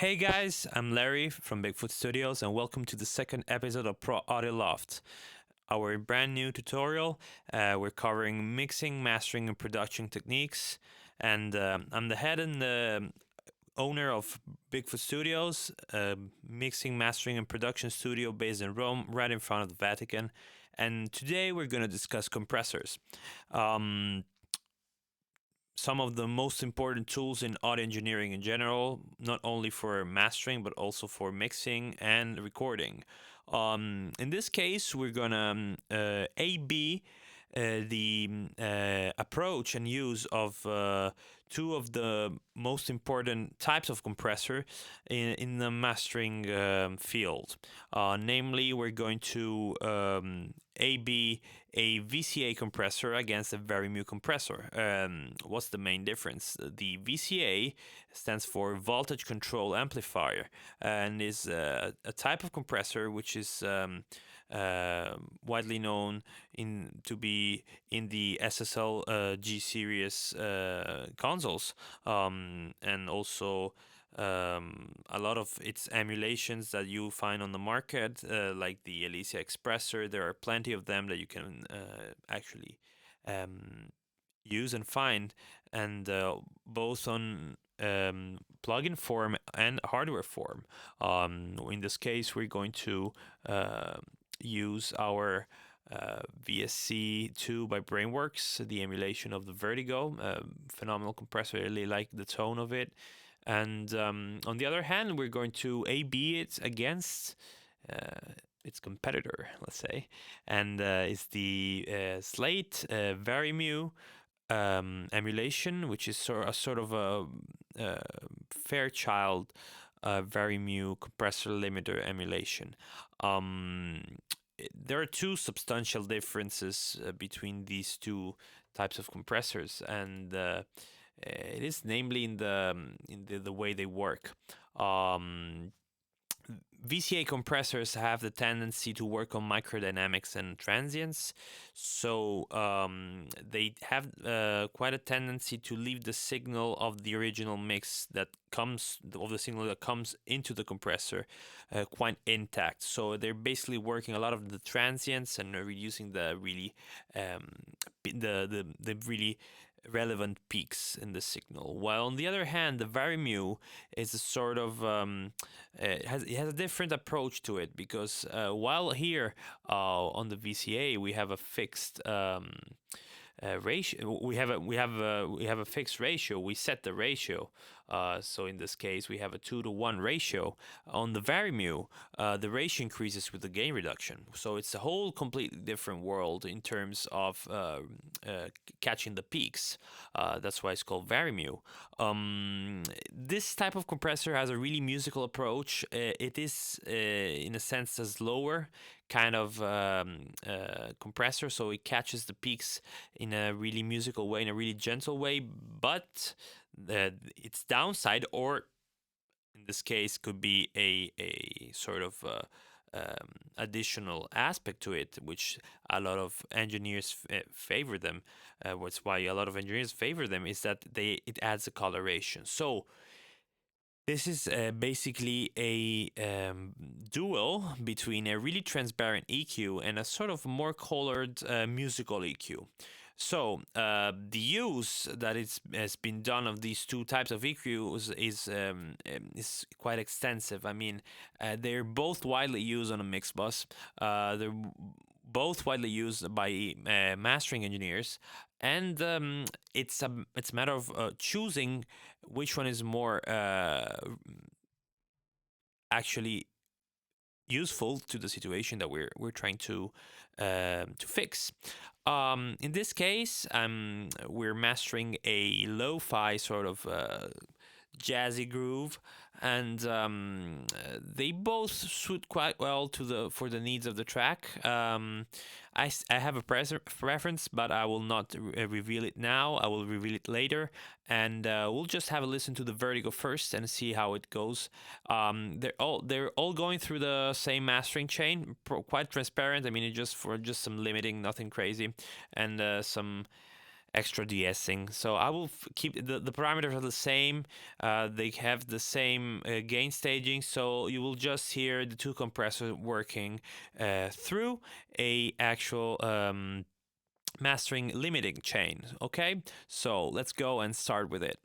Hey guys, I'm Larry from Bigfoot Studios, and welcome to the second episode of Pro Audio Loft, our brand new tutorial. We're covering mixing, mastering, and production techniques. And I'm the head and the owner of Bigfoot Studios, mixing, mastering, and production studio based in Rome, right in front of the Vatican. And today we're going to discuss compressors. Some of the most important tools in audio engineering in general, not only for mastering but also for mixing and recording. In this case, we're gonna A/B the approach and use of two of the most important types of compressor in the mastering field. Namely, we're going to A/B a VCA compressor against a Vari-MU compressor. What's the main difference? The VCA stands for voltage control amplifier and is a type of compressor which is widely known to be in the SSL G series consoles, and also a lot of its emulations that you find on the market, like the Elysia Expressor. There are plenty of them that you can actually use and find, and both on plugin form and hardware form. In this case, we're going to use our VSC-2 by Brainworks, the emulation of the Vertigo. Phenomenal compressor. I really like the tone of it. And on the other hand, we're going to A/B it against its competitor, let's say, and it's the Slate Vari-MU emulation, which is a sort of a Fairchild Vari-MU compressor limiter emulation. There are two substantial differences between these two types of compressors, and it is namely in the way they work. VCA compressors have the tendency to work on microdynamics and transients, so they have quite a tendency to leave the signal of the original mix that comes into the compressor quite intact. So they're basically working a lot of the transients and reducing the really the really relevant peaks in the signal. While on the other hand, the Vari-MU is a sort of it has a different approach to it, because while here on the VCA we have a fixed ratio, we have a fixed ratio. We set the ratio. So in this case, we have a 2-to-1 ratio. On the Vari-MU, the ratio increases with the gain reduction. So it's a whole completely different world in terms of catching the peaks. That's why it's called Vari-MU. This type of compressor has a really musical approach. It is, in a sense, a slower kind of compressor, so it catches the peaks in a really musical way, in a really gentle way, but its downside, or in this case could be a sort of additional aspect to it, which a lot of engineers favor them. What's why a lot of engineers favor them is that it adds a coloration. So this is basically a duel between a really transparent EQ and a sort of more colored musical EQ. So the use that has been done of these two types of EQs is quite extensive. I mean, they're both widely used on a mix bus. They're both widely used by mastering engineers, and it's a matter of choosing which one is more actually useful to the situation that we're trying to fix. In this case, we're mastering a lo-fi sort of jazzy groove, and they both suit quite well for the needs of the track. I have a preference, but I will not reveal it now. I will reveal it later, and we'll just have a listen to the Vertigo first and see how it goes. They're all going through the same mastering chain, quite transparent. I mean, just some limiting, nothing crazy, and some extra de-essing. So I will keep the parameters are the same. They have the same gain staging, so you will just hear the two compressors working through a actual mastering limiting chain. Okay, so let's go and start with it.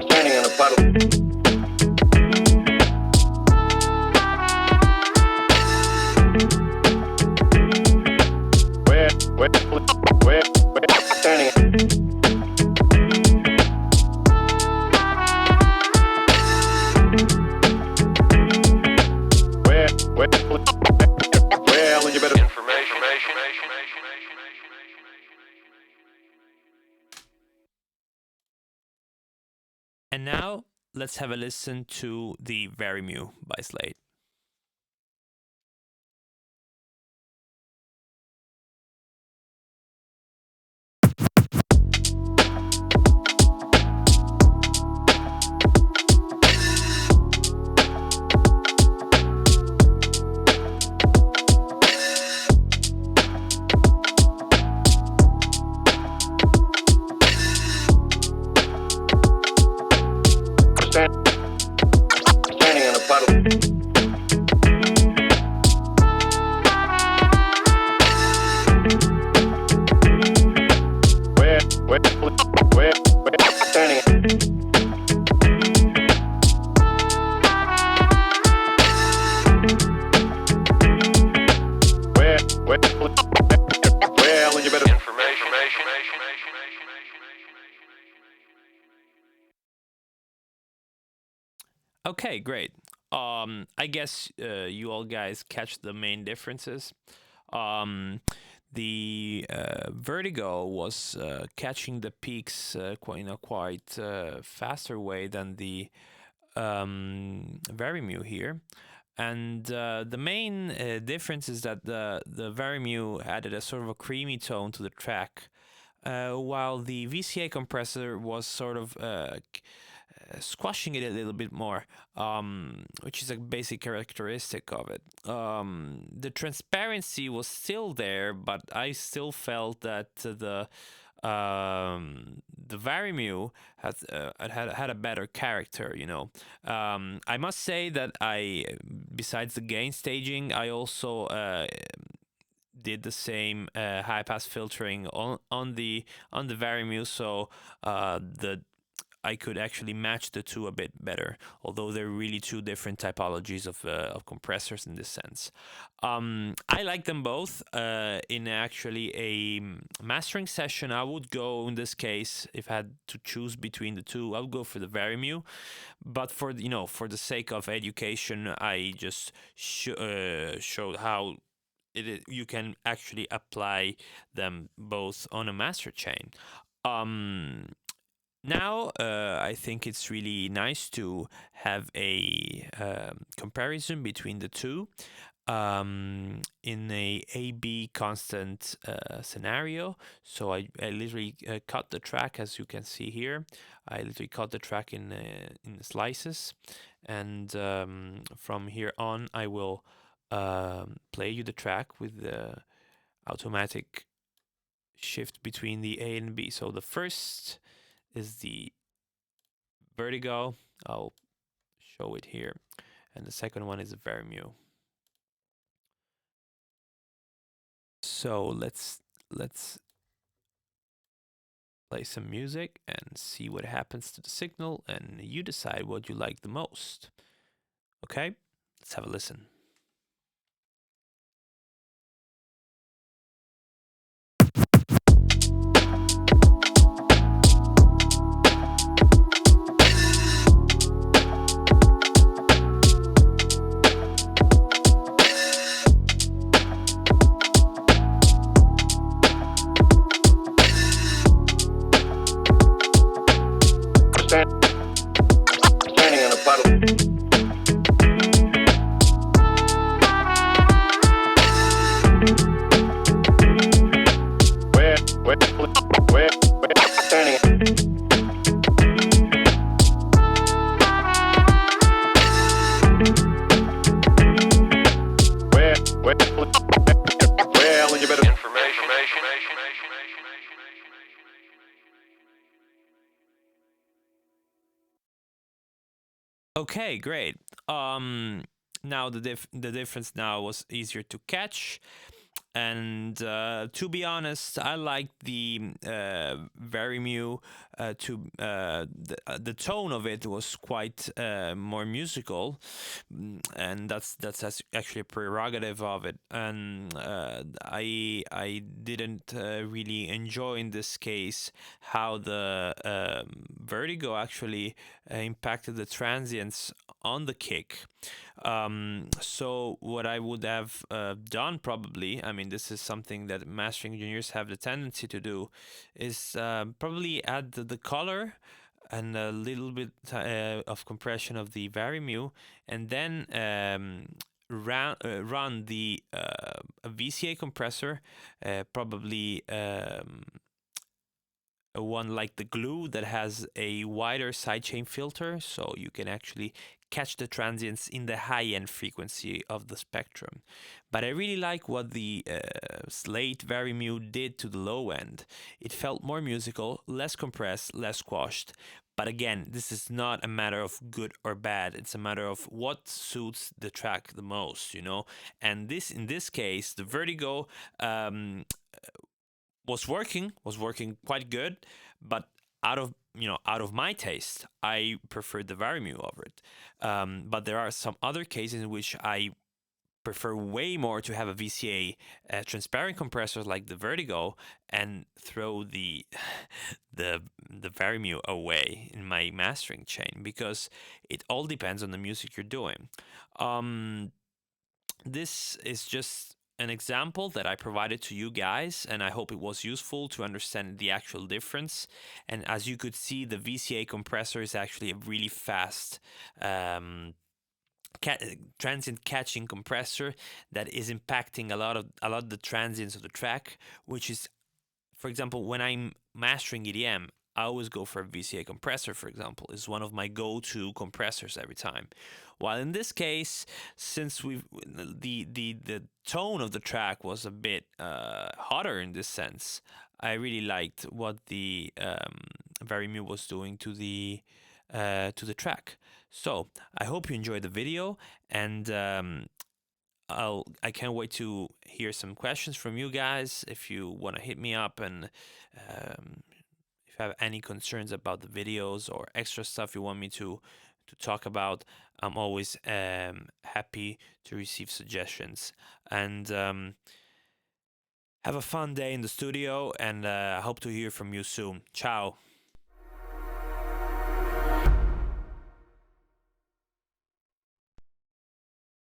Standing in a puddle. Where, standing. Well, you better information. And now let's have a listen to the Vari-MU by Slate. Standing in a puddle. Where, standing. Well, you better information. Okay, great. I guess you all guys catch the main differences. The Vertigo was catching the peaks in a quite faster way than the Vari-MU here. And the main difference is that the Vari-MU added a sort of a creamy tone to the track, while the VCA compressor was sort of squashing it a little bit more, which is a basic characteristic of it. The transparency was still there, but I still felt that the Vari-MU had a better character, you know. I must say that besides the gain staging, I also did the same high pass filtering on the Vari-MU, so I could actually match the two a bit better, although they're really two different typologies of compressors in this sense. I like them both. In actually a mastering session, I would go, in this case, if I had to choose between the two, I would go for the Vari-MU. But for the sake of education, I just showed how you can actually apply them both on a master chain. Now, I think it's really nice to have a comparison between the two in a A/B constant scenario. So I literally cut the track, as you can see here. I literally cut the track in slices, and from here on, I will play you the track with the automatic shift between the A and B. So the first is the Vertigo. I'll show it here. And the second one is the Vari-MU. So let's play some music and see what happens to the signal, and you decide what you like the most. Okay, let's have a listen. Okay, great. Um, Now the difference now was easier to catch, and to be honest, I like the Vari-MU. The tone of it was quite more musical, and that's actually a prerogative of it. And I didn't really enjoy in this case how the Vertigo actually impacted the transients on the kick. So what I would have done probably, I mean, this is something that mastering engineers have the tendency to do, is probably add the color and a little bit of compression of the Vari-MU, and then run the VCA compressor, probably one like the glue that has a wider sidechain filter, so you can actually catch the transients in the high end frequency of the spectrum. But I really like what the Slate Vari-MU did to the low end. It felt more musical, less compressed, less squashed. But again, this is not a matter of good or bad. It's a matter of what suits the track the most, you know. And this, in this case, the Vertigo was working quite good, but out of my taste, I prefer the Vari-MU over it. But there are some other cases in which I prefer way more to have a VCA transparent compressor like the Vertigo and throw the the Vari-MU away in my mastering chain, because it all depends on the music you're doing. Um, this is just an example that I provided to you guys, and I hope it was useful to understand the actual difference. And as you could see, the VCA compressor is actually a really fast transient catching compressor that is impacting a lot of the transients of the track, which is, for example, when I'm mastering EDM, I always go for a VCA compressor, for example. Is one of my go-to compressors every time. While in this case, since the tone of the track was a bit hotter in this sense, I really liked what the Vari-MU was doing to the track. So I hope you enjoyed the video, and I can't wait to hear some questions from you guys. If you want to hit me up, and if you have any concerns about the videos or extra stuff you want me to talk about, I'm always happy to receive suggestions. And have a fun day in the studio, and I hope to hear from you soon. Ciao.